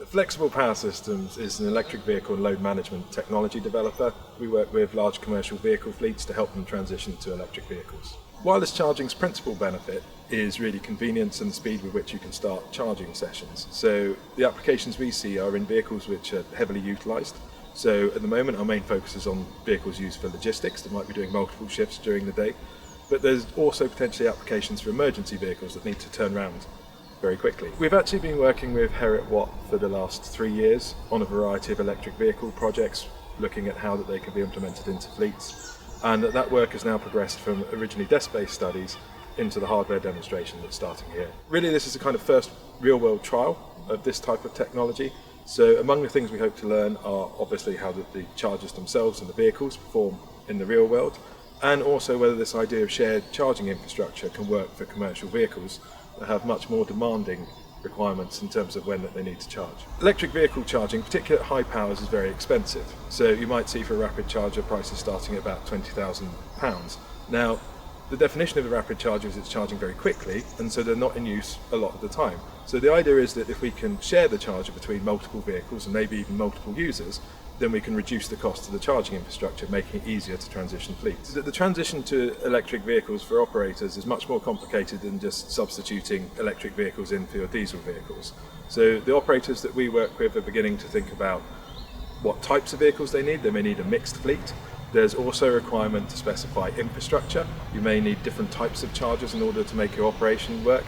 Flexible Power Systems is an electric vehicle and load management technology developer. We work with large commercial vehicle fleets to help them transition to electric vehicles. Wireless charging's principal benefit is really convenience and the speed with which you can start charging sessions. So the applications we see are in vehicles which are heavily utilised. So at the moment our main focus is on vehicles used for logistics that might be doing multiple shifts during the day. But there's also potentially applications for emergency vehicles that need to turn around very quickly. We've actually been working with Heriot Watt for the last 3 years on a variety of electric vehicle projects, looking at how that they can be implemented into fleets. And that work has now progressed from originally desk-based studies into the hardware demonstration that's starting here. Really, this is a kind of first real-world trial of this type of technology. So among the things we hope to learn are obviously how the chargers themselves and the vehicles perform in the real world, and also whether this idea of shared charging infrastructure can work for commercial vehicles that have much more demanding requirements in terms of when that they need to charge. Electric vehicle charging, particularly at high powers, is very expensive. So you might see for a rapid charger prices starting at about £20,000. Now, the definition of a rapid charger is it's charging very quickly, and so they're not in use a lot of the time. So the idea is that if we can share the charger between multiple vehicles and maybe even multiple users, then we can reduce the cost of the charging infrastructure, making it easier to transition fleets. The transition to electric vehicles for operators is much more complicated than just substituting electric vehicles in for your diesel vehicles. So the operators that we work with are beginning to think about what types of vehicles they need. They may need a mixed fleet. There's also a requirement to specify infrastructure. You may need different types of chargers in order to make your operation work.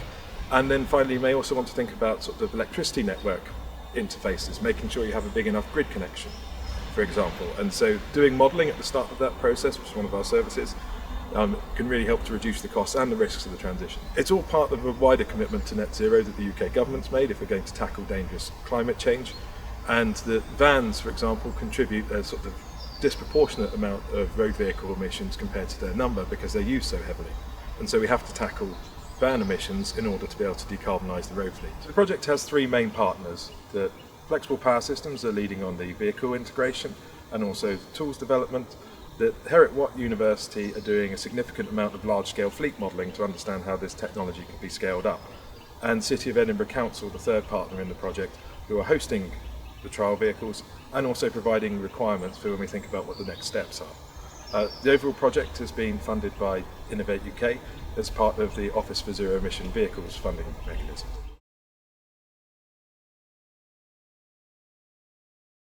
And then finally, you may also want to think about sort of electricity network interfaces, making sure you have a big enough grid connection, for example. And so doing modelling at the start of that process, which is one of our services, can really help to reduce the costs and the risks of the transition. It's all part of a wider commitment to net zero that the UK government's made if we're going to tackle dangerous climate change. And the vans, for example, contribute a sort of disproportionate amount of road vehicle emissions compared to their number because they're used so heavily. And so we have to tackle van emissions in order to be able to decarbonise the road fleet. So the project has three main partners. The Flexible Power Systems are leading on the vehicle integration and also tools development. The Heriot Watt University are doing a significant amount of large-scale fleet modelling to understand how this technology can be scaled up. And City of Edinburgh Council, the third partner in the project, who are hosting the trial vehicles and also providing requirements for when we think about what the next steps are. The overall project has been funded by Innovate UK as part of the Office for Zero Emission Vehicles funding mechanism.